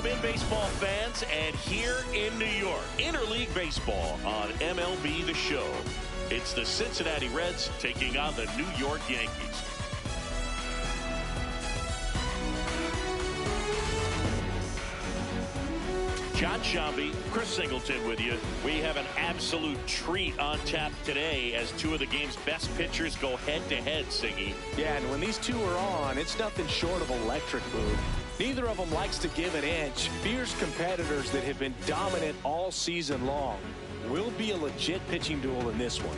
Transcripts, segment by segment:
Welcome in, baseball fans, and here in New York, interleague baseball on MLB The Show. It's the Cincinnati Reds taking on the New York Yankees. John Shambi, Chris Singleton with you. We have an absolute treat on tap today as two of the game's best pitchers go head-to-head, Siggy. Yeah, and when these two are on, it's nothing short of electric move. Neither of them likes to give an inch. Fierce competitors that have been dominant all season long. Will be a legit pitching duel in this one.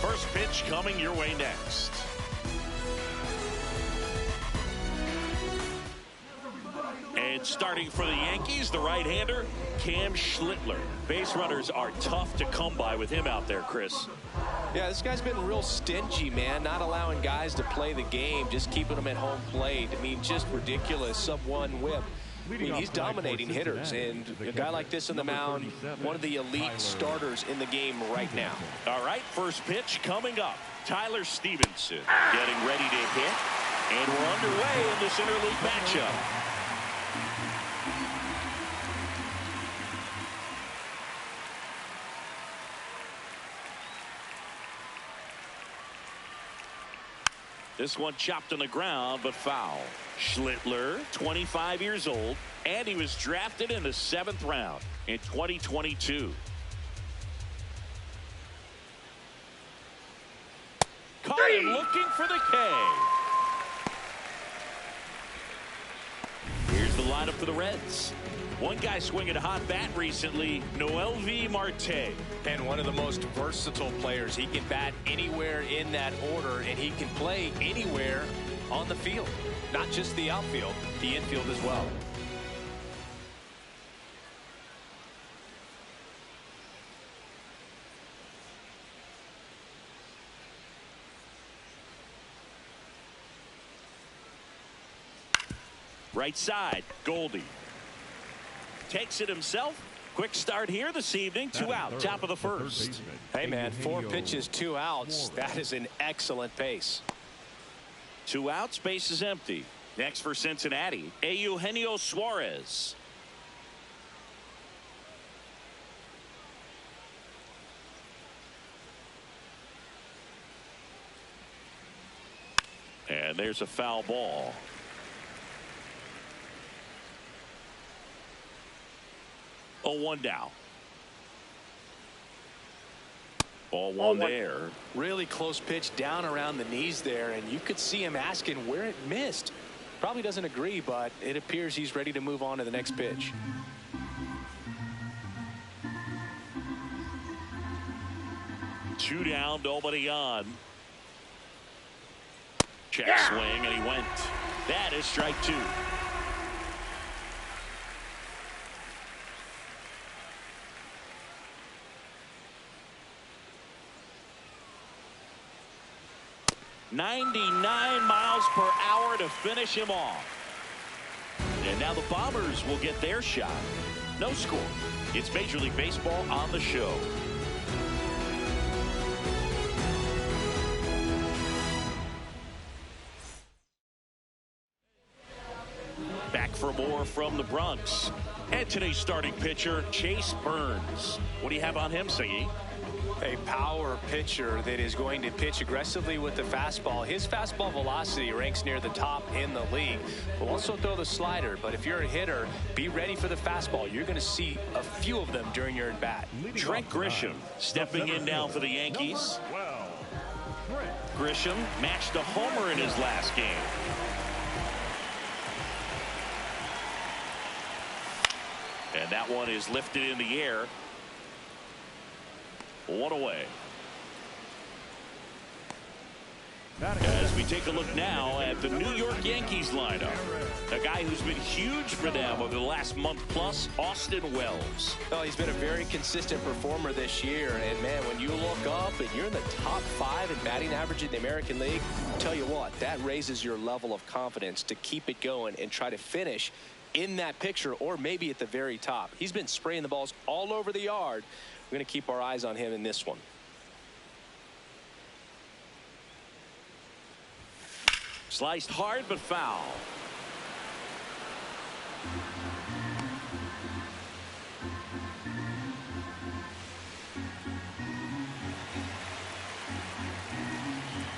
First pitch coming your way next. And starting for the Yankees, the right-hander, Cam Schlittler. Base runners are tough to come by with him out there, Chris. Yeah, this guy's been real stingy, man. Not allowing guys to play the game, just keeping them at home plate. I mean, just ridiculous. Sub-1 whip. I mean, he's dominating hitters, and a guy like this on the mound, one of the elite starters in the game right now. All right, first pitch coming up. Tyler Stevenson getting ready to hit, and we're underway in this interleague matchup. This one chopped on the ground, but foul. Schlittler, 25 years old, and he was drafted in the 7th round in 2022. Caught him looking for the K. Here's the lineup for the Reds. One guy swinging a hot bat recently, Noelvi Marte. And one of the most versatile players. He can bat anywhere in that order, and he can play anywhere on the field. Not just the outfield, the infield as well. Right side, Goldie. Takes it himself. Quick start here this evening. 2 out, top of the first. Hey, man, 4 pitches, 2 outs. That is an excellent pace. 2 outs, base is empty. Next for Cincinnati, Eugenio Suarez. And there's a foul ball. Oh, 1 down. Ball 1 there. Really close pitch down around the knees there, and you could see him asking where it missed. Probably doesn't agree, but it appears he's ready to move on to the next pitch. Two down, nobody on. Check swing, and he went. That is strike 2. .99 miles per hour to finish him off. And now the Bombers will get their shot. No score. It's Major League Baseball on the show. Back for more from the Bronx. And today's starting pitcher, Chase Burns. What do you have on him, Siggy? A power pitcher that is going to pitch aggressively with the fastball. His fastball velocity ranks near the top in the league. Will also throw the slider, but if you're a hitter, be ready for the fastball. You're going to see a few of them during your at-bat. Trent Grisham stepping in now for the Yankees. Grisham matched a homer in his last game. And that one is lifted in the air. 1 away. As as we take a look now at the New York Yankees lineup. A guy who's been huge for them over the last month plus, Austin Wells. Well, he's been a very consistent performer this year. And, man, when you look up and you're in the top 5 in batting average in the American League, I'll tell you what, that raises your level of confidence to keep it going and try to finish in that picture or maybe at the very top. He's been spraying the balls all over the yard. We're going to keep our eyes on him in this one. Sliced hard but foul.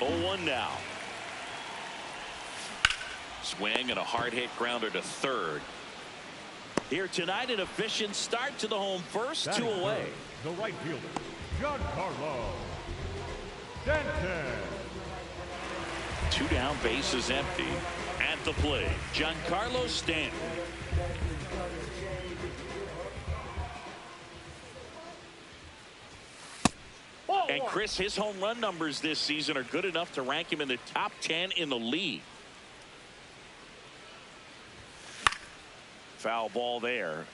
Oh, 1 now. Swing and a hard hit grounder to third. Here tonight, an efficient start to the home first, 2 away. The right fielder, Giancarlo Stanton. 2 down, bases empty. At the plate, Giancarlo Stanton. And Chris, his home run numbers this season are good enough to rank him in the top 10 in the league. Foul ball there.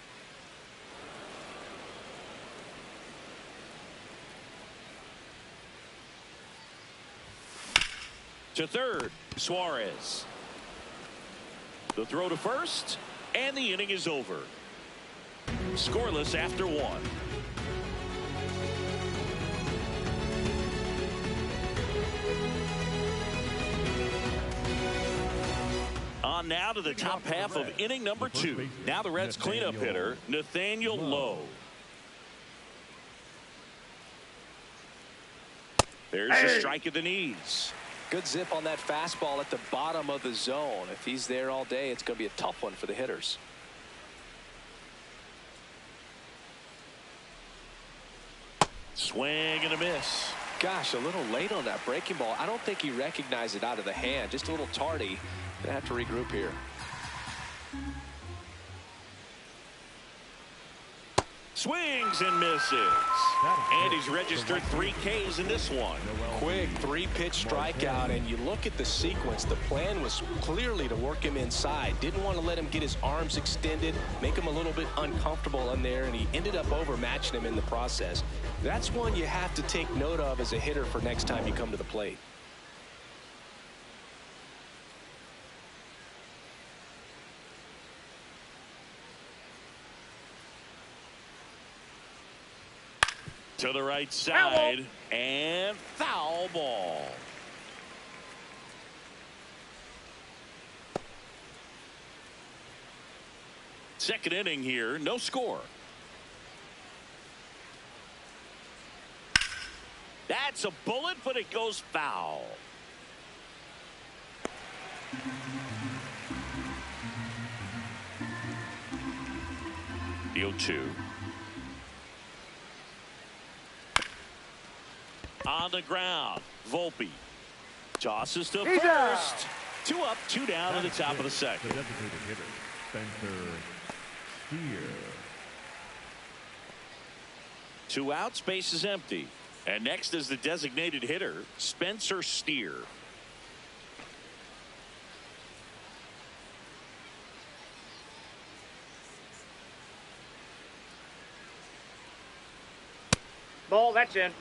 To third, Suarez. The throw to first, and the inning is over. Scoreless after 1. On now to the top half of inning number 2. Now the Reds cleanup hitter, Nathaniel Lowe. There's a strike at the knees. Good zip on that fastball at the bottom of the zone. If he's there all day, it's going to be a tough one for the hitters. Swing and a miss. Gosh, a little late on that breaking ball. I don't think he recognized it out of the hand. Just a little tardy. Gonna have to regroup here. Swings and misses. And he's registered 3 Ks in this one. Quick 3-pitch strikeout, and you look at the sequence. The plan was clearly to work him inside. Didn't want to let him get his arms extended, make him a little bit uncomfortable in there, and he ended up overmatching him in the process. That's one you have to take note of as a hitter for next time you come to the plate. To the right side, and foul ball. Second inning here, no score. That's a bullet, but it goes foul. The 0-2. On the ground, Volpe tosses to first. 2 up, 2 down to the top of the second. The designated hitter, Spencer Steer. 2 outs, base is empty. And next is the designated hitter, Spencer Steer. Ball, that's in.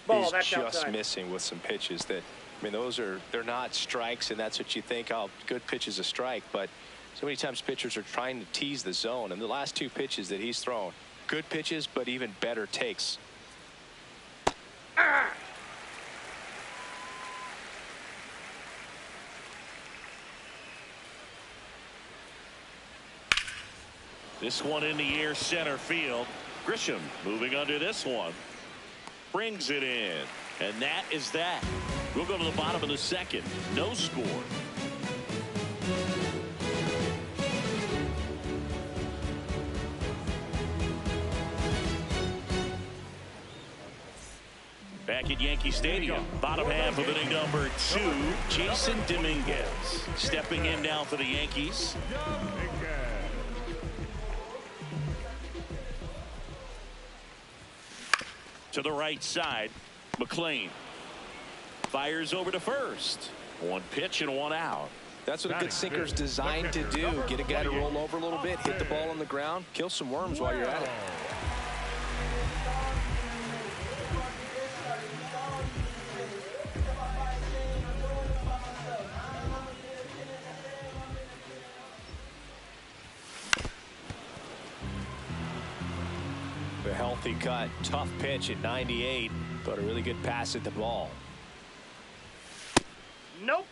He's just outside. Missing with some pitches that, I mean, they're not strikes, and that's what you think, oh, good pitch is a strike. But so many times pitchers are trying to tease the zone, and the last 2 pitches that he's thrown, good pitches, but even better takes. This one in the air, center field. Grisham moving under this one. Brings it in. And that is that. We'll go to the bottom of the second. No score. Back at Yankee Stadium, bottom half of inning number 2, Jason Dominguez stepping in now for the Yankees. To the right side, McLean fires over to first. One pitch and one out. That's what a good sinker's designed to do. Get a guy to roll over a little bit, hit the ball on the ground, kill some worms while you're at it. A healthy cut, tough pitch at 98, but a really good pass at the ball. Nope.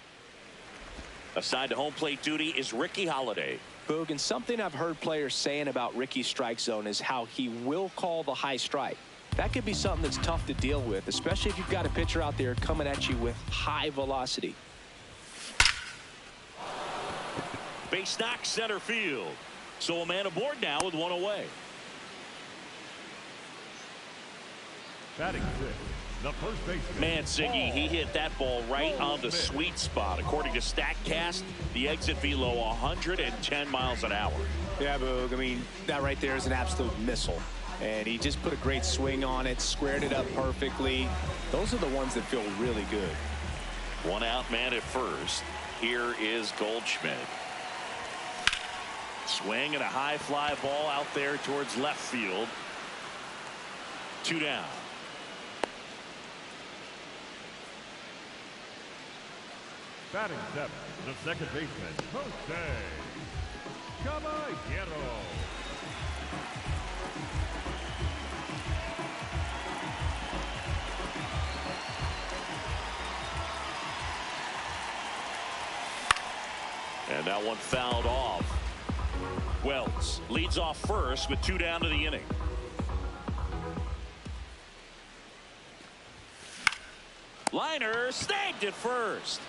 Assigned to home plate duty is Ricky Holiday. Boog, and something I've heard players saying about Ricky's strike zone is how he will call the high strike. That could be something that's tough to deal with, especially if you've got a pitcher out there coming at you with high velocity. Base knock center field. So a man aboard now with one away. Batting six, the first baseman. Man, Siggy, he hit that ball right on the sweet spot. According to StatCast, the exit velo 110 miles an hour. Yeah, Boog, I mean, that right there is an absolute missile. And he just put a great swing on it, squared it up perfectly. Those are the ones that feel really good. One out man at first. Here is Goldschmidt. Swing and a high fly ball out there towards left field. Two down. Batting seven, the second baseman, Jose Caballero. And that one fouled off. Wells leads off first with two down to the inning. Liner snagged at first.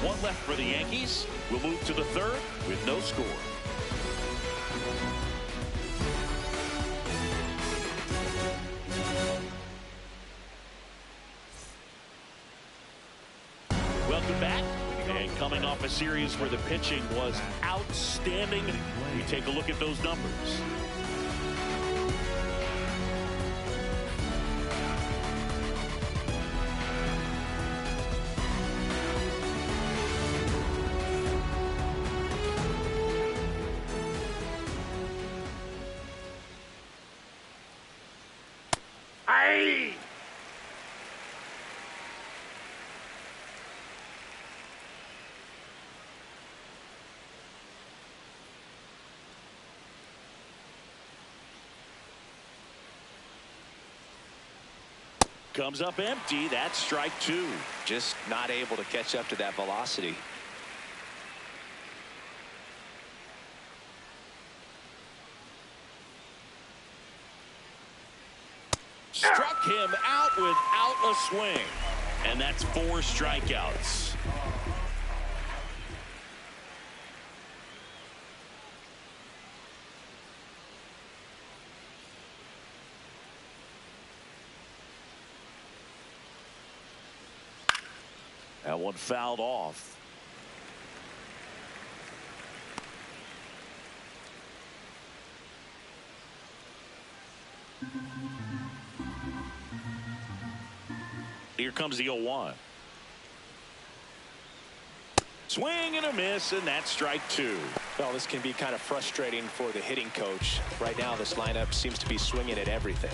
One left for the Yankees. We'll move to the third with no score. Welcome back. And coming off a series where the pitching was outstanding, we take a look at those numbers. Comes up empty. That's strike two. Just not able to catch up to that velocity. Struck him out without a swing. And that's 4 strikeouts. That one fouled off. Here comes the 0-1. Swing and a miss, and that's strike two. Well, this can be kind of frustrating for the hitting coach. Right now, this lineup seems to be swinging at everything.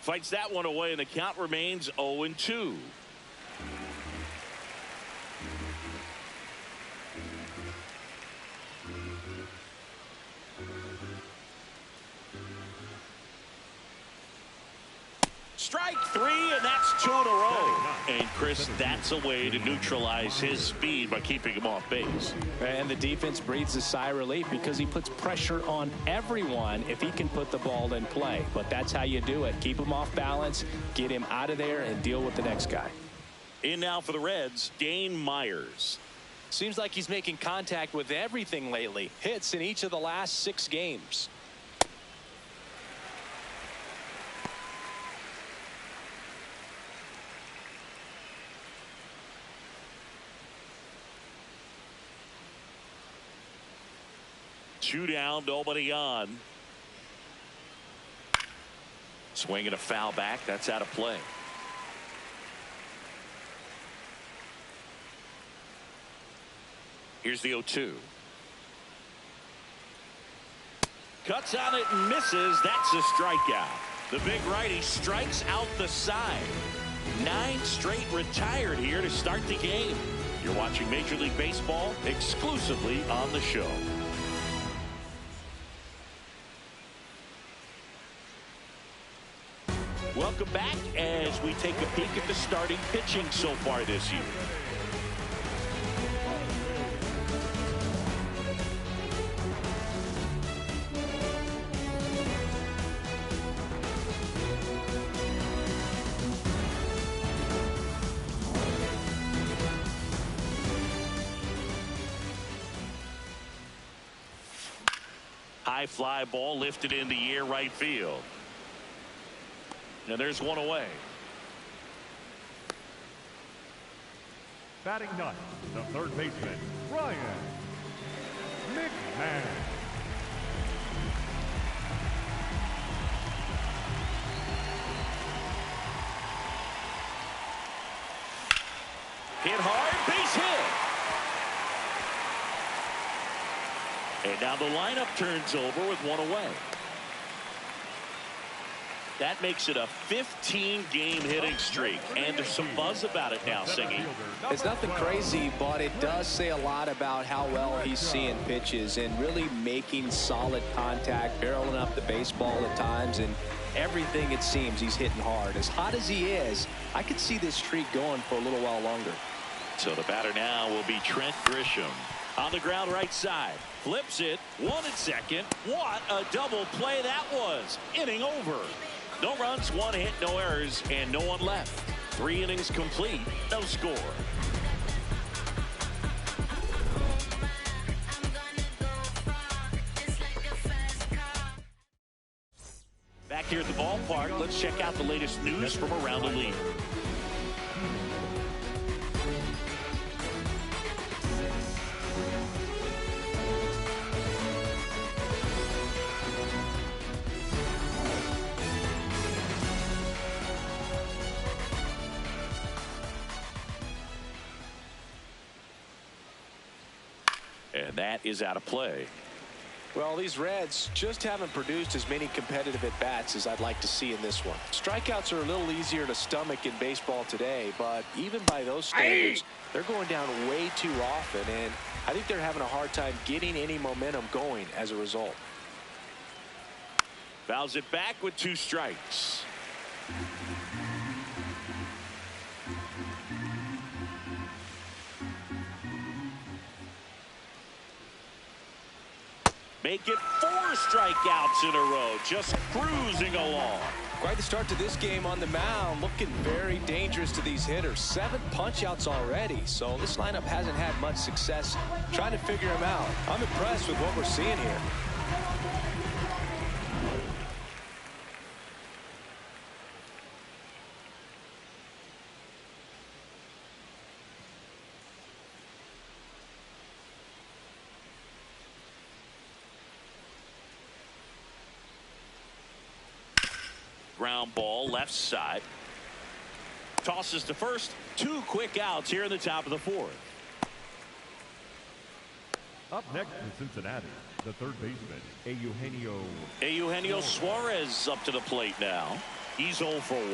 Fights that one away, and the count remains 0-2. Strike three, and that's 2 in a row. And Chris, that's a way to neutralize his speed by keeping him off base. And the defense breathes a sigh of relief because he puts pressure on everyone if he can put the ball in play. But that's how you do it. Keep him off balance, get him out of there, and deal with the next guy. In now for the Reds, Dane Myers. Seems like he's making contact with everything lately. Hits in each of the last 6 games. 2 down, nobody on. Swinging a foul back. That's out of play. Here's the 0-2. Cuts on it and misses. That's a strikeout. The big righty strikes out the side. 9 straight retired here to start the game. You're watching Major League Baseball exclusively on the show. Welcome back as we take a peek at the starting pitching so far this year. High fly ball lifted in the air right field. And there's one away. Batting ninth, the third baseman, Ryan McMahon. Hit hard, base hit. And now the lineup turns over with one away. That makes it a 15-game hitting streak, and there's some buzz about it now, Singy. It's nothing crazy, but it does say a lot about how well he's seeing pitches and really making solid contact, barreling up the baseball at times, and everything it seems he's hitting hard. As hot as he is, I could see this streak going for a little while longer. So the batter now will be Trent Grisham. On the ground right side. Flips it. 1 at second. What a double play that was. Inning over. No runs, 1 hit, no errors, and no one left. 3 innings complete, no score. Back here at the ballpark, let's check out the latest news from around the league. And that is out of play. Well, these Reds just haven't produced as many competitive at-bats as I'd like to see in this one. Strikeouts are a little easier to stomach in baseball today, but even by those standards, they're going down way too often, and I think they're having a hard time getting any momentum going as a result. Fouls it back with 2 strikes. Make it 4 strikeouts in a row, just cruising along. Quite the start to this game on the mound, looking very dangerous to these hitters. 7 punch-outs already, so this lineup hasn't had much success trying to figure him out. I'm impressed with what we're seeing here. Ground ball left side. Tosses to first. 2 quick outs here in the top of the 4th. Up next to Cincinnati, the third baseman, Eugenio Suarez up to the plate now. He's 0 for 1.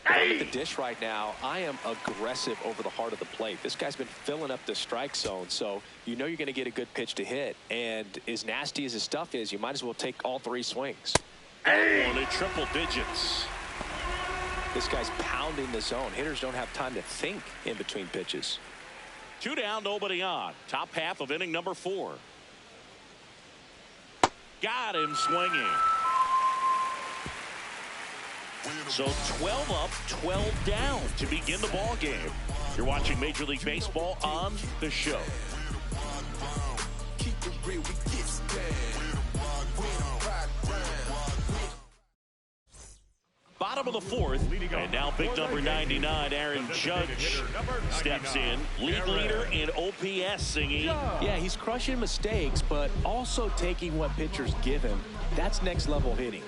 At the dish right now, I am aggressive over the heart of the plate. This guy's been filling up the strike zone, so you know you're going to get a good pitch to hit. And as nasty as his stuff is, you might as well take all 3 swings. Only triple digits. This guy's pounding the zone. Hitters don't have time to think in between pitches. 2 down, nobody on. Top half of inning number 4. Got him swinging. So 12 up, 12 down to begin the ball game. You're watching Major League Baseball on The Show. Bottom of the fourth, and now big number 99, Aaron Judge, steps in. League leader in OPS, Singy. Yeah, he's crushing mistakes, but also taking what pitchers give him. That's next level hitting.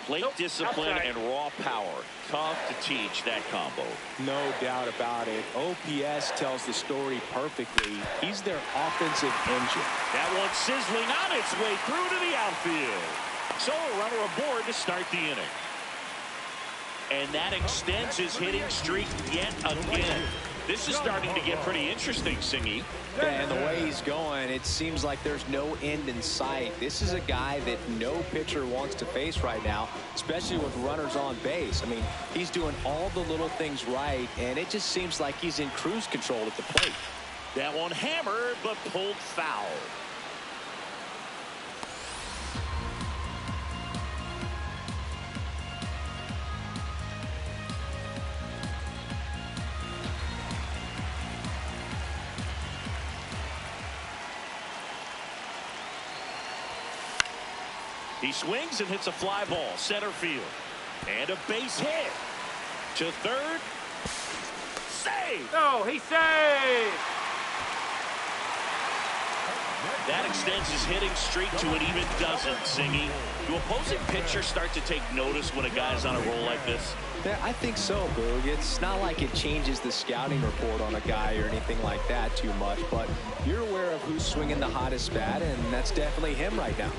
Plate discipline and raw power. Tough to teach that combo. No doubt about it. OPS tells the story perfectly. He's their offensive engine. That one sizzling on its way through to the outfield. So a runner aboard to start the inning. And that extends his hitting streak yet again. This is starting to get pretty interesting, Singy. And the way he's going, it seems like there's no end in sight. This is a guy that no pitcher wants to face right now, especially with runners on base. I mean, he's doing all the little things right, and it just seems like he's in cruise control at the plate. That one hammered, but pulled foul. He swings and hits a fly ball, center field. And a base hit. To third. Save! Oh, he saved! That extends his hitting streak to an even dozen, Singy. Do opposing pitchers start to take notice when a guy's on a roll like this? Yeah, I think so, Boog. It's not like it changes the scouting report on a guy or anything like that too much, but you're aware of who's swinging the hottest bat, and that's definitely him right now.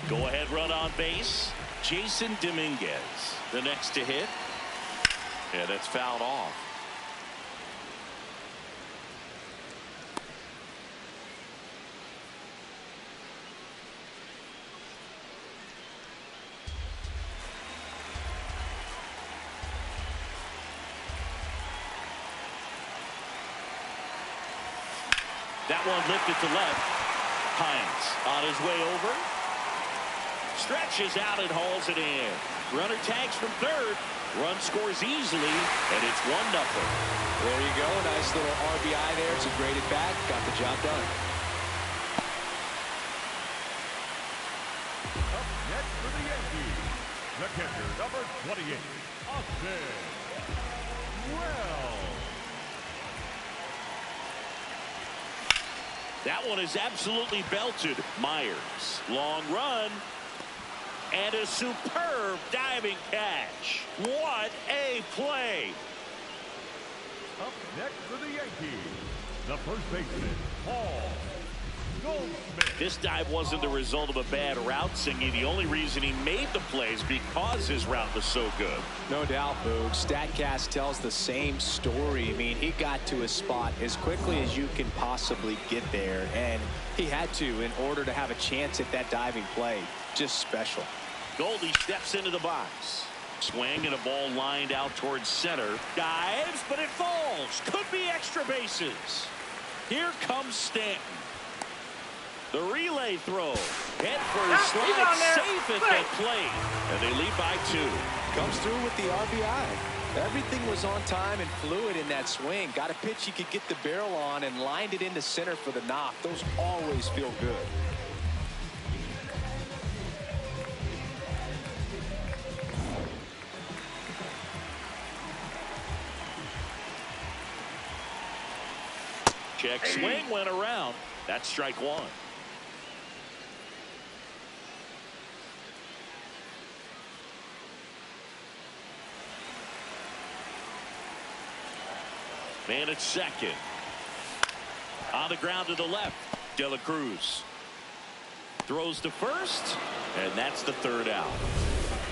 Go ahead run on base. Jason Dominguez, the next to hit. Yeah, that's fouled off. That one lifted to left. Hines on his way over. Stretches out and hauls it in. Runner tags from third. Run scores easily, and it's 1-0. There you go. Nice little RBI there. It's a great at bat. Got the job done. Up next for the Yankees, the catcher, number 28, Austin Wells. That one is absolutely belted. Myers. Long run. And a superb diving catch. What a play. Up next for the Yankees, the first baseman, Paul Goldschmidt. This dive wasn't the result of a bad route, Singy. The only reason he made the play is because his route was so good. No doubt, Boog. StatCast tells the same story. I mean, he got to his spot as quickly as you can possibly get there, and he had to in order to have a chance at that diving play. Just special. Goldie steps into the box. Swing and a ball lined out towards center. Dives, but it falls. Could be extra bases. Here comes Stanton. The relay throw. Head first slide. Safe at the plate. And they lead by 2. Comes through with the RBI. Everything was on time and fluid in that swing. Got a pitch he could get the barrel on and lined it into center for the knock. Those always feel good. Check swing went around. That's strike 1. Man at second. On the ground to the left. De La Cruz throws to first, and that's the third out.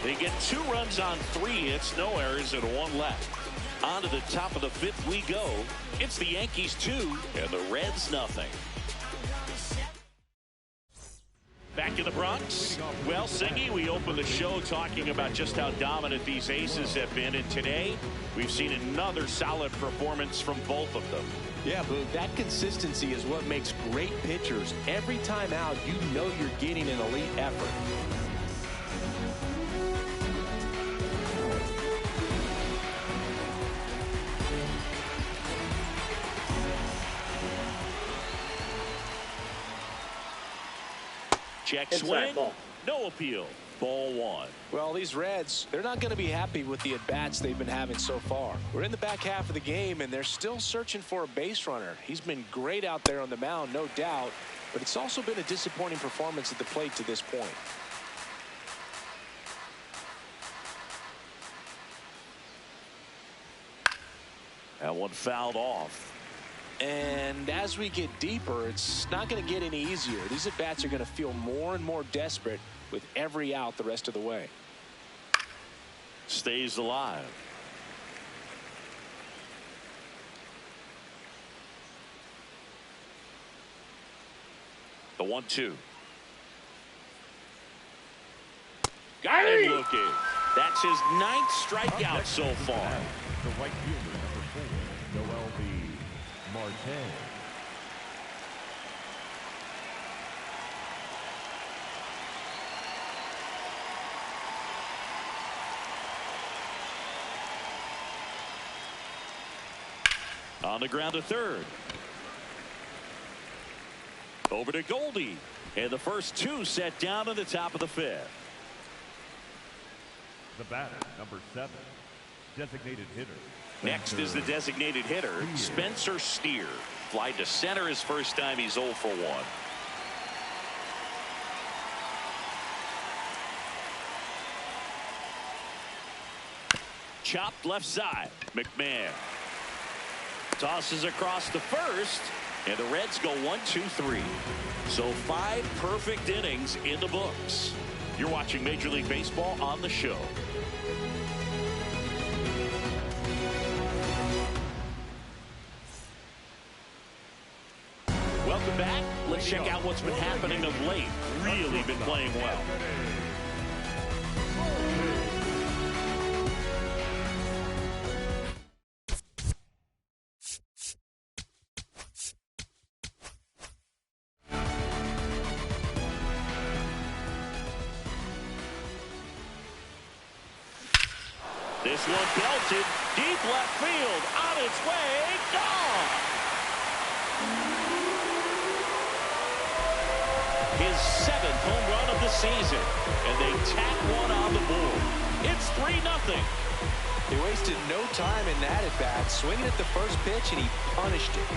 They get 2 runs on 3 hits, no errors, and 1 left. On to the top of the 5th we go. It's the Yankees 2 and the Reds nothing. Back in the Bronx. Well, Singy, we opened the show talking about just how dominant these aces have been. And today, we've seen another solid performance from both of them. Yeah, Boog, that consistency is what makes great pitchers. Every time out, you know you're getting an elite effort. Check swing. No appeal. Ball one. Well, these Reds, they're not going to be happy with the at-bats they've been having so far. We're in the back half of the game, and they're still searching for a base runner. He's been great out there on the mound, no doubt, but it's also been a disappointing performance at the plate to this point. That one fouled off. And as we get deeper, it's not going to get any easier. These at-bats are going to feel more and more desperate with every out the rest of the way. Stays alive. The 1-2. Got him looking. That's his 9th strikeout so far. The right fielder, number 4, Noel B. Marte. On the ground to third. Over to Goldie. And the first 2 set down at the top of the 5th. The batter, number 7, designated hitter. Next is the designated hitter, Spencer Steer. Fly to center his first time. He's 0 for 1. Chopped left side. McMahon tosses across the first, and the Reds go 1-2-3. So 5 perfect innings in the books. You're watching Major League Baseball on the show. Welcome back. Let's check out what's been happening of late. Really been playing well. This one belted deep left field, on its way, gone. His 7th home run of the season, and they tack one on the board. It's 3-0. They wasted no time in that at bat, swinging at the first pitch, and he punished it.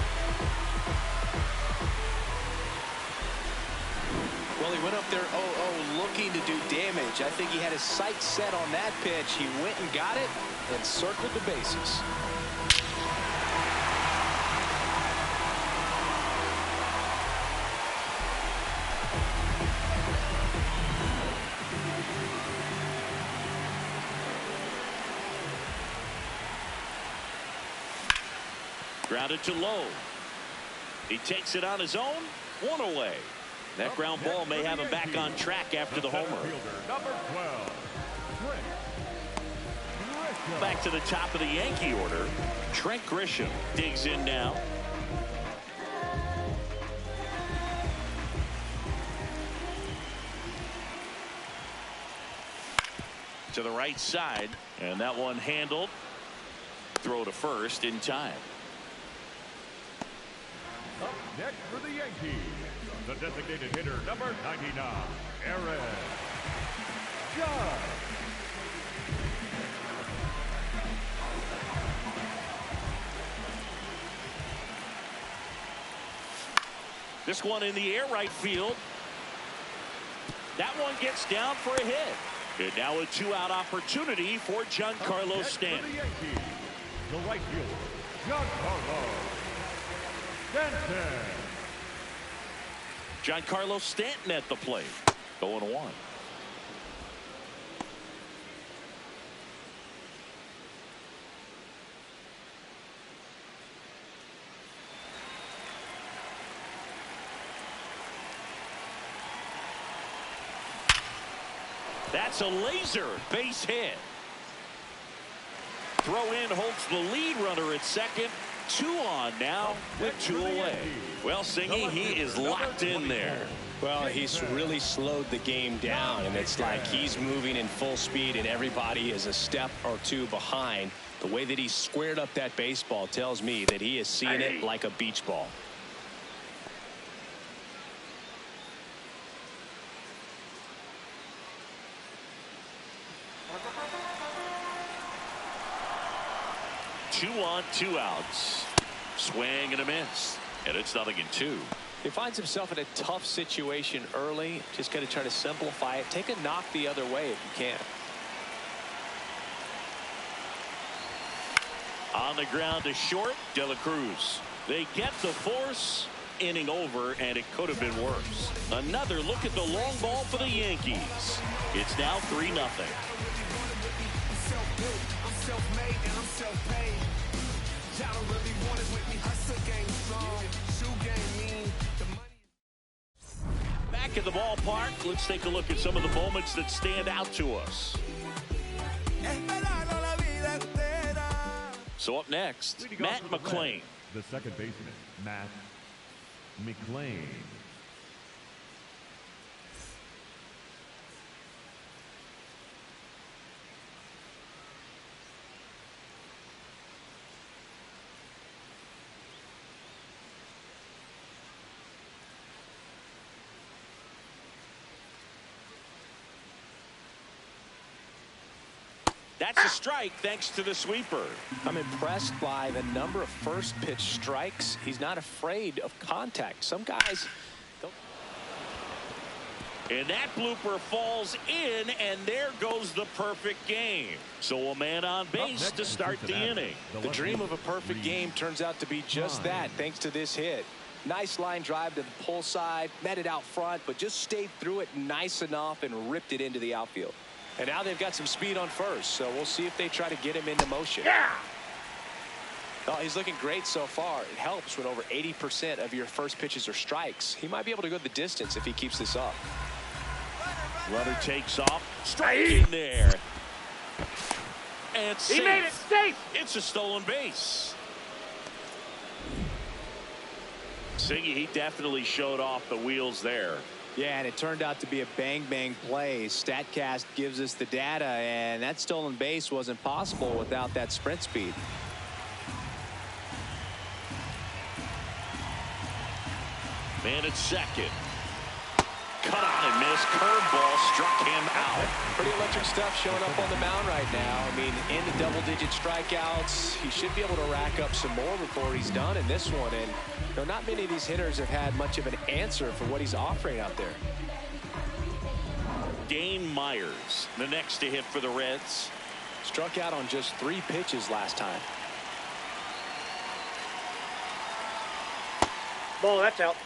Well, he went up there 0-0 looking to do damage. I think he had his sights set on that pitch. He went and got it and circled the bases. Grounded to low. He takes it on his own. 1 away. That ground ball may have him back on track after the homer. Number 12, Back to the top of the Yankee order. Trent Grisham digs in now. To the right side, and that one handled. Throw to first in time. Up next for the Yankees, the designated hitter, number 99, Aaron Judge. This one in the air right field. That one gets down for a hit. And now a 2-out opportunity for Giancarlo Stanton. The Yankees, the right fielder, Giancarlo Stanton. Giancarlo Stanton at the plate. 0-1. That's a laser base hit. Throw in holds the lead runner at second. 2 on now with 2 away. Well, Singy, he is locked in there. Well, he's really slowed the game down, and it's like he's moving in full speed and everybody is a step or 2 behind. The way that he squared up that baseball tells me that he is seeing it like a beach ball. Two on, 2 outs. Swing and a miss. And it's 0-2. He finds himself in a tough situation early. Just got to try to simplify it. Take a knock the other way if you can. On the ground to short, De La Cruz. They get the force. Inning over, and it could have been worse. Another look at the long ball for the Yankees. It's now 3-0. Back at the ballpark, let's take a look at some of the moments that stand out to us. So up next, Matt McClain. The second baseman, Matt McClain. That's a strike thanks to the sweeper. I'm impressed by the number of first pitch strikes. He's not afraid of contact. Some guys don't. And that blooper falls in, and there goes the perfect game. So a man on base to start the inning. The dream of a perfect game turns out to be just that, thanks to this hit. Nice line drive to the pull side, met it out front, but just stayed through it nice enough and ripped it into the outfield. And now they've got some speed on first, so we'll see if they try to get him into motion. Yeah! Oh, he's looking great so far. It helps when over 80% of your first pitches are strikes. He might be able to go the distance if he keeps this up. Runner takes off. Strike in there. And safe. He made it safe. It's a stolen base. Singy, he definitely showed off the wheels there. Yeah, and it turned out to be a bang-bang play. StatCast gives us the data, and that stolen base wasn't possible without that sprint speed. Man at second. Cut on and miss. Curveball struck him out. Pretty electric stuff showing up on the mound right now. I mean, into double-digit strikeouts. He should be able to rack up some more before he's done in this one. And you know, not many of these hitters have had much of an answer for what he's offering out there. Dane Myers, the next to hit for the Reds. Struck out on just 3 pitches last time. Ball, that's out.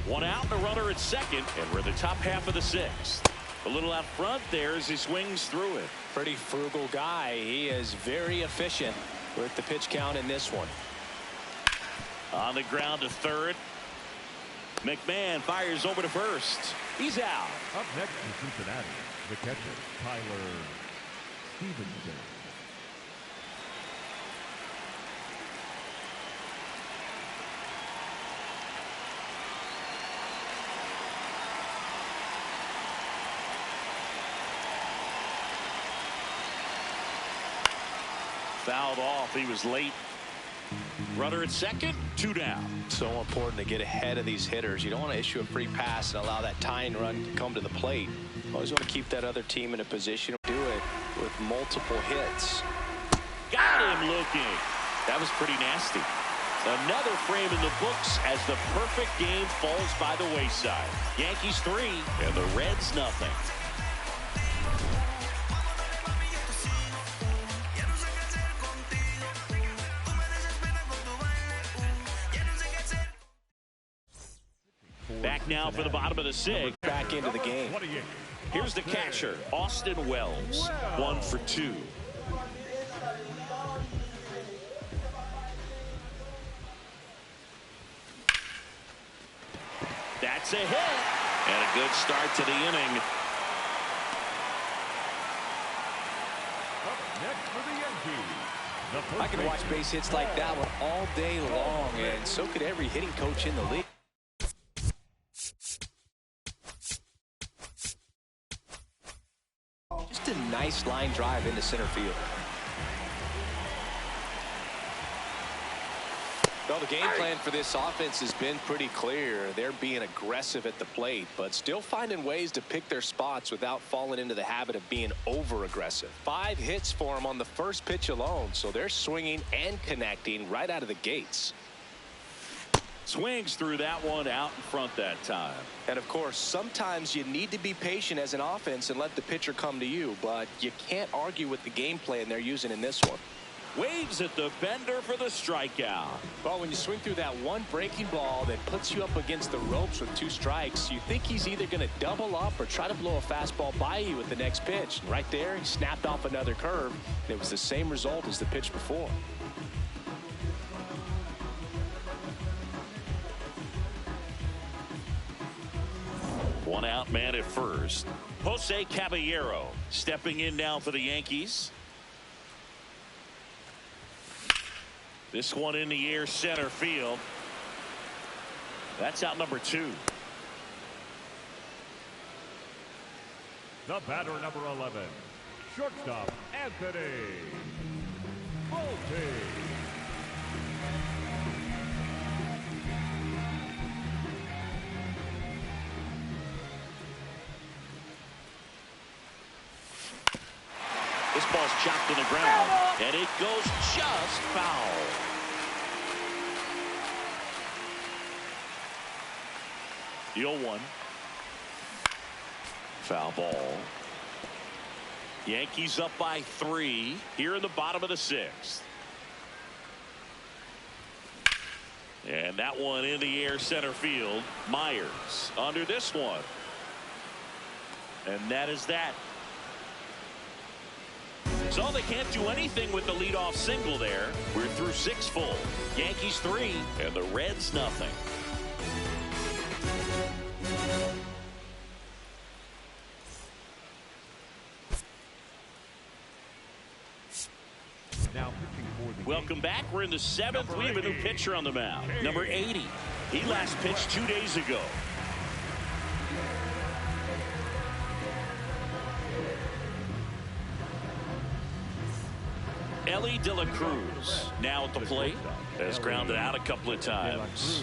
One out, and a runner at second, and we're in the top half of the 6th. A little out front there as he swings through it. Pretty frugal guy. He is very efficient with the pitch count in this one. On the ground to third. McMahon fires over to first. He's out. Up next in Cincinnati, the catcher, Tyler Stevenson. Fouled off. He was late. Runner at second, 2 down. So important to get ahead of these hitters. You don't want to issue a free pass and allow that tying run to come to the plate. You always want to keep that other team in a position to do it with multiple hits. Got him looking. That was pretty nasty. Another frame in the books as the perfect game falls by the wayside. Yankees 3 and the Reds nothing. Back now for the bottom of the 6th. Back into the game. Here's the catcher, Austin Wells. 1 for 2. That's a hit. And a good start to the inning. Up next for the Yankees. The first I can watch base hits like that one all day long, and so could every hitting coach in the league. Just a nice line drive into center field. Well, the game plan for this offense has been pretty clear. They're being aggressive at the plate, but still finding ways to pick their spots without falling into the habit of being over-aggressive. 5 hits for them on the first pitch alone, so they're swinging and connecting right out of the gates. Swings through that one out in front that time. And, of course, sometimes you need to be patient as an offense and let the pitcher come to you, but you can't argue with the game plan they're using in this one. Waves at the bender for the strikeout. Well, when you swing through that one breaking ball that puts you up against the ropes with 2 strikes, you think he's either going to double up or try to blow a fastball by you with the next pitch. And right there, he snapped off another curve. And it was the same result as the pitch before. One out man at first. Jose Caballero stepping in now for the Yankees. This one in the air, center field. That's out number 2. The batter, number 11, shortstop Anthony Volpe. This ball's chopped to the ground, and it goes just foul. The 0-1. Foul ball. Yankees up by 3 here in the bottom of the 6th. And that one in the air, center field. Myers under this one. And that is that. So they can't do anything with the leadoff single there. We're through 6 full. Yankees 3 and the Reds nothing. Now pitching for the Welcome back. We're in the 7th. We have a new pitcher on the mound. Number 80. He last pitched 2 days ago. Ellie De La Cruz now at the plate. Has grounded out a couple of times.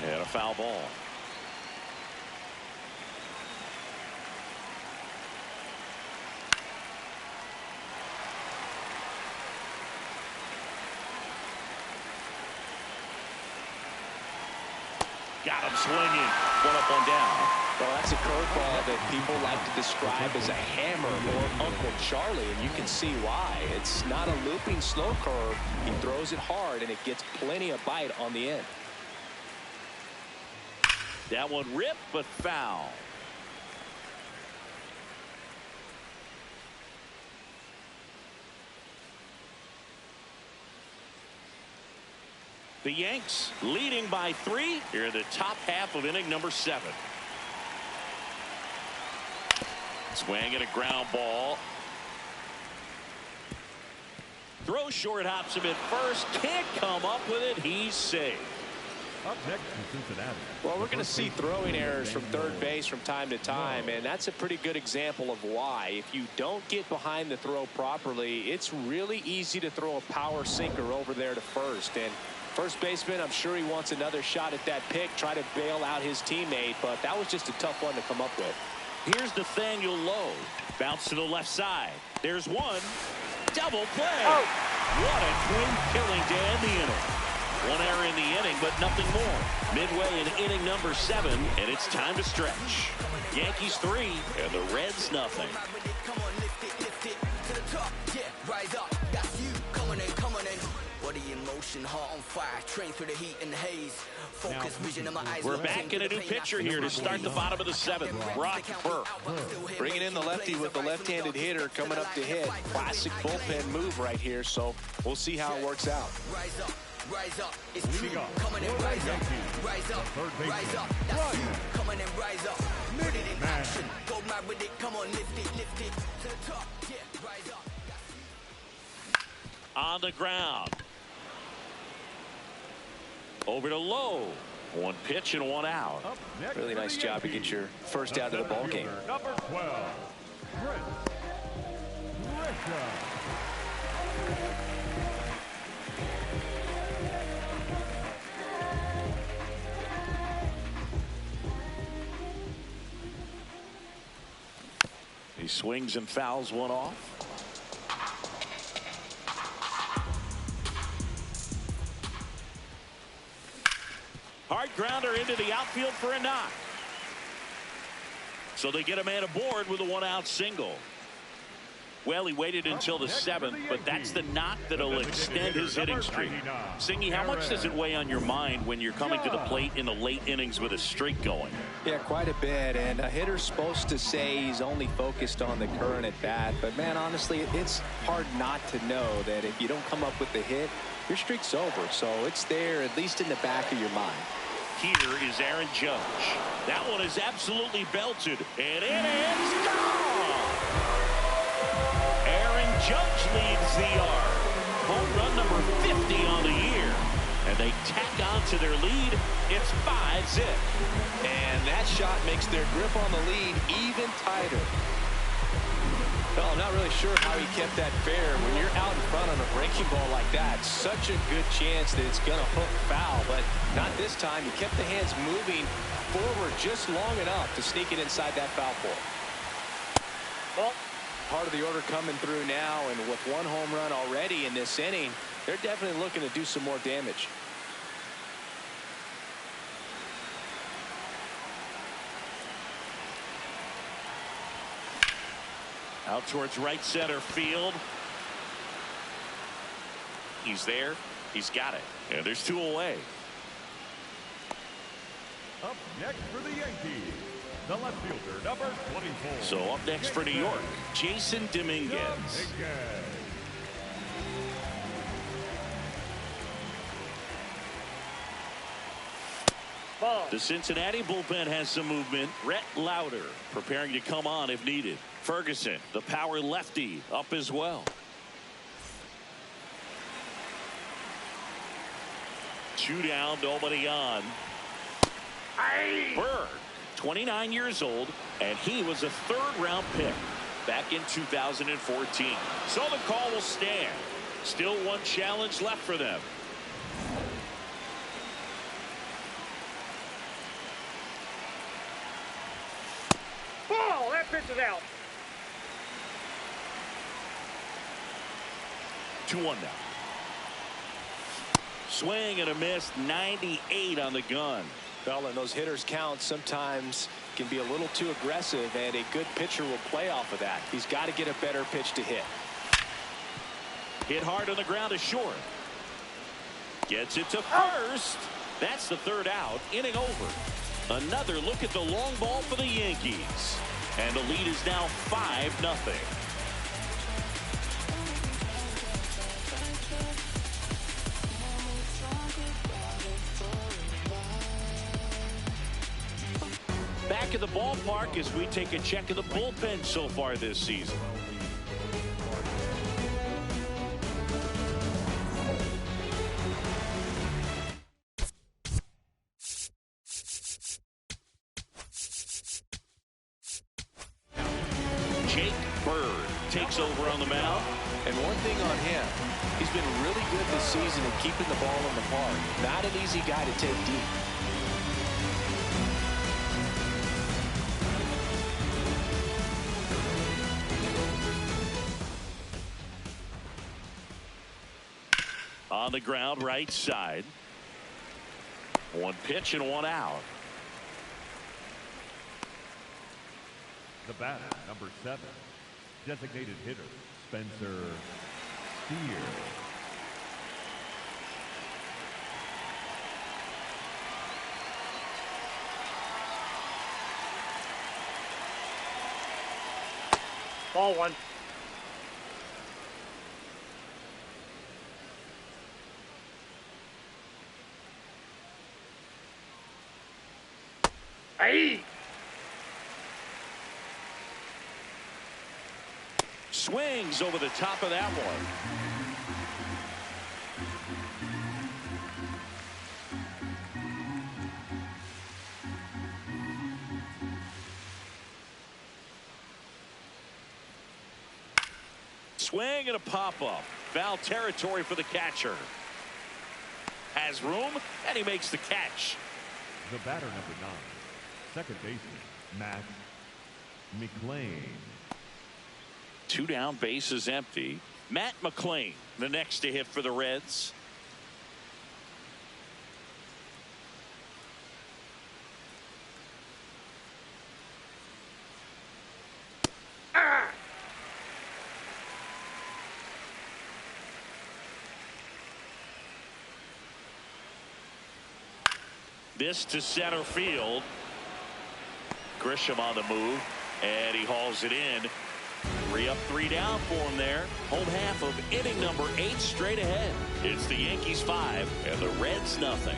And a foul ball. Got him swinging. One up, one down. Well, that's a curveball that people like to describe as a hammer or Uncle Charlie, and you can see why. It's not a looping slow curve. He throws it hard, and it gets plenty of bite on the end. That one ripped, but foul. The Yanks leading by 3 here in the top half of inning number 7. Swing and a ground ball. Throw short, hops him at first. Can't come up with it. He's safe. Up next in Cincinnati. Well, we're going to see throwing errors from third base from time to time, and that's a pretty good example of why. If you don't get behind the throw properly, it's really easy to throw a power sinker over there to first. And first baseman, I'm sure he wants another shot at that pick, try to bail out his teammate, but that was just a tough one to come up with. Here's Nathaniel Lowe. Bounce to the left side. There's one. Double play. Oh. What a twin killing to end the inning. One error in the inning, but nothing more. Midway in inning number 7, and it's time to stretch. Yankees 3 and the Reds nothing. We're back in a new pitcher here to start the bottom of the 7th. Brock Burke. Bringing in the lefty with the left-handed hitter coming up to hit. Classic bullpen move right here, so we'll see how it works out. rise up. It's Leading true. up Come on and for the rise up. Yankees, Rise up. third baseman, Rise up. That's Ryan. you. Come on and rise up. Put it in Man. action. Go mad with it. Come on, lift it to the top. Yeah, rise up. On the ground. Over to Lowe. One pitch and one out. Up next Really for nice the job to Yankees, get your first the out of the ball game. fielder, number 12, Grisham. He swings and fouls one off. Hard grounder into the outfield for a knock. So they get a man aboard with a one-out single. Well, he waited until the 7th, but that's the knock that'll extend his hitting streak. Singy, how much does it weigh on your mind when you're coming to the plate in the late innings with a streak going? Yeah, quite a bit. And a hitter's supposed to say he's only focused on the current at bat. But, man, honestly, it's hard not to know that if you don't come up with the hit, your streak's over. So it's there, at least in the back of your mind. Here is Aaron Judge. That one is absolutely belted, and it is gone! Aaron Judge leads the yard. Home run number 50 on the year. And they tack on to their lead. It's 5-zip. And that shot makes their grip on the lead even tighter. Well, I'm not really sure how he kept that fair. When you're out in front on a breaking ball like that, such a good chance that it's going to hook foul. But not this time. He kept the hands moving forward just long enough to sneak it inside that foul pole. Well, part of the order coming through now, and with one home run already in this inning, they're definitely looking to do some more damage. Out towards right center field. He's there. He's got it. And there's two away. Up next for the Yankees, the left fielder, number 24. So up next for New York, Jason Dominguez. The Cincinnati bullpen has some movement. Rhett Lauder preparing to come on if needed. Ferguson, the power lefty, up as well. 2 down, nobody on. Bird, 29 years old, and he was a 3rd-round pick back in 2014. So the call will stand. Still one challenge left for them. Ball, that pitch is out. 2-1 now. Swing and a miss, 98 on the gun. Well, and those hitters count sometimes can be a little too aggressive, and a good pitcher will play off of that. He's got to get a better pitch to hit. Hit hard on the ground to short. Gets it to first. That's the 3rd out. Inning over. Another look at the long ball for the Yankees. And the lead is now 5-0. Back at the ballpark as we take a check of the bullpen so far this season. Jake Bird takes over on the mound. And one thing on him, he's been really good this season at keeping the ball in the park. Not an easy guy to take deep. On the ground, right side. One pitch and one out. The batter, number 7, designated hitter, Spencer Steer. Ball 1. Aye. Swings over the top of that one. Swing and a pop-up. Foul territory for the catcher. Has room, and he makes the catch. The batter, number 9, second baseman, Matt McLean. 2 down, bases empty. Matt McLean, the next to hit for the Reds. This to center field. Grisham on the move, and he hauls it in. 3 up, 3 down for him there. Home half of inning number 8 straight ahead. It's the Yankees 5 and the Reds nothing.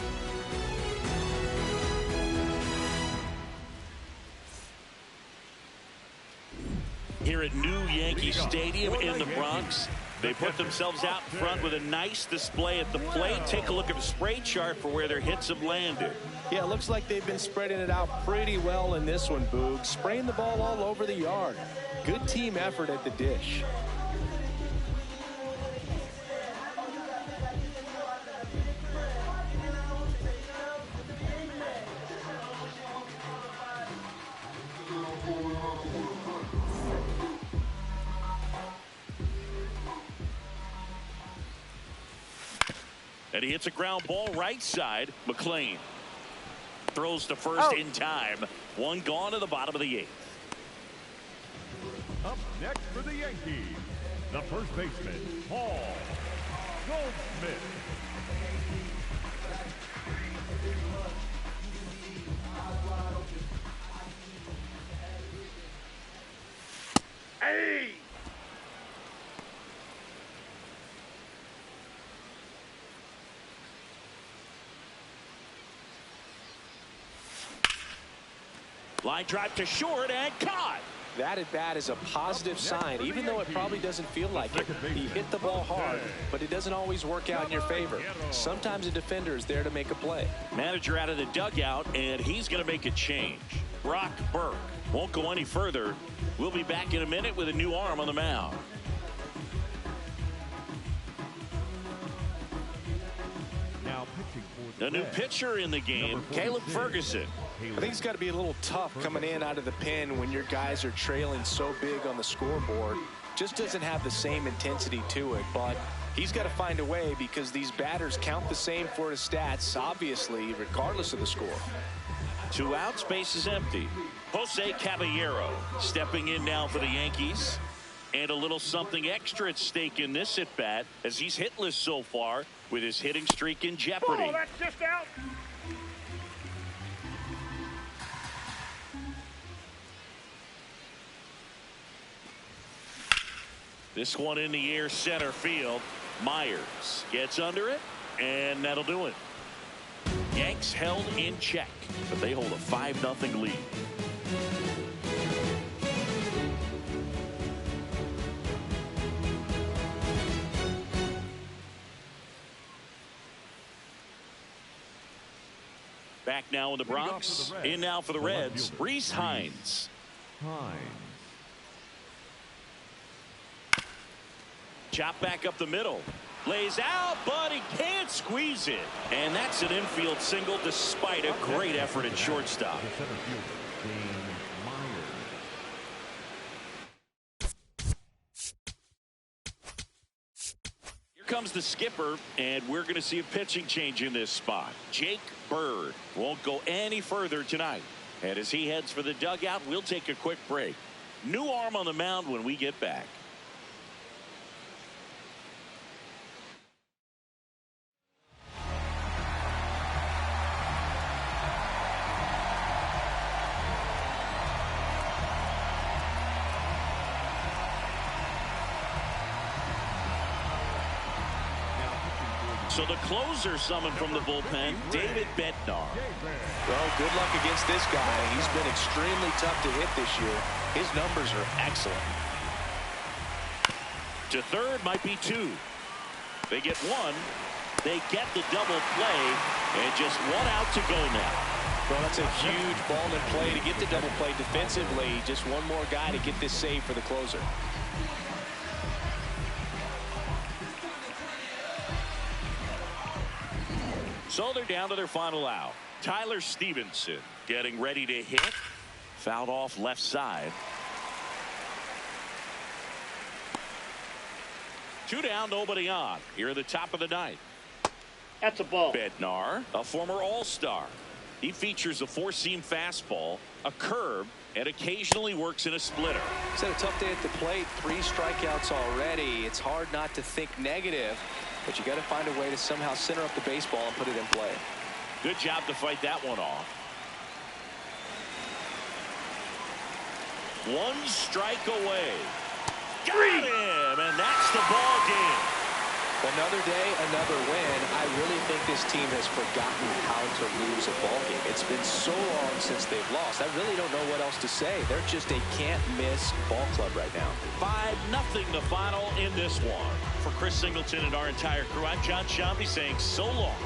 Here at new Yankee Stadium in the Bronx, they put themselves out in front with a nice display at the plate. Take a look at the spray chart for where their hits have landed. Yeah, it looks like they've been spreading it out pretty well in this one, Boog. Spraying the ball all over the yard. Good team effort at the dish. And he hits a ground ball right side. McLean throws to first in time. 1 gone to the bottom of the 8th. Up next for the Yankees, the first baseman, Paul Goldschmidt. Hey! Line drive to short and caught. That at bat is a positive sign, even though it probably doesn't feel like it. He hit the ball hard, but it doesn't always work out in your favor. Sometimes a defender is there to make a play. Manager out of the dugout, and he's going to make a change. Brock Burke won't go any further. We'll be back in a minute with a new arm on the mound. Now pitching for The new pitcher in the game, Caleb Ferguson. I think it's got to be a little tough coming in out of the pen when your guys are trailing so big on the scoreboard. Just doesn't have the same intensity to it, but he's got to find a way because these batters count the same for his stats, obviously, regardless of the score. 2 outs, base is empty. Jose Caballero stepping in now for the Yankees. And a little something extra at stake in this at bat as he's hitless so far with his hitting streak in jeopardy. Oh, that's just out. This one in the air, center field. Myers gets under it, and that'll do it. Yanks held in check, but they hold a 5-0 lead. Back now in the Bronx. In now for the Reds, Reese Hines. Chop back up the middle. Lays out, but he can't squeeze it. And that's an infield single despite a great effort at shortstop. Here comes the skipper, and we're going to see a pitching change in this spot. Jake Bird won't go any further tonight. And as he heads for the dugout, we'll take a quick break. New arm on the mound when we get back. So the closer summoned from the bullpen, David Bednar. Well, good luck against this guy. He's been extremely tough to hit this year. His numbers are excellent. To third might be two. They get one. They get the double play, and just one out to go now. Well, that's a huge ball in play to get the double play defensively. Just one more guy to get this save for the closer. So they're down to their final out. Tyler Stevenson getting ready to hit. Fouled off left side. 2 down, nobody on. Here at the top of the ninth. That's a ball. Bednar, a former All-Star. He features a 4-seam fastball, a curve, and occasionally works in a splitter. He's had a tough day at the plate. 3 strikeouts already. It's hard not to think negative, but you got to find a way to somehow center up the baseball and put it in play. Good job to fight that one off. 1 strike away. Got him, and that's the ball game. Another day, another win. I really think this team has forgotten how to lose a ball game. It's been so long since they've lost. I really don't know what else to say. They're just a can't-miss ball club right now. 5-0 the final in this one. For Chris Singleton and our entire crew, I'm John Shambi saying so long.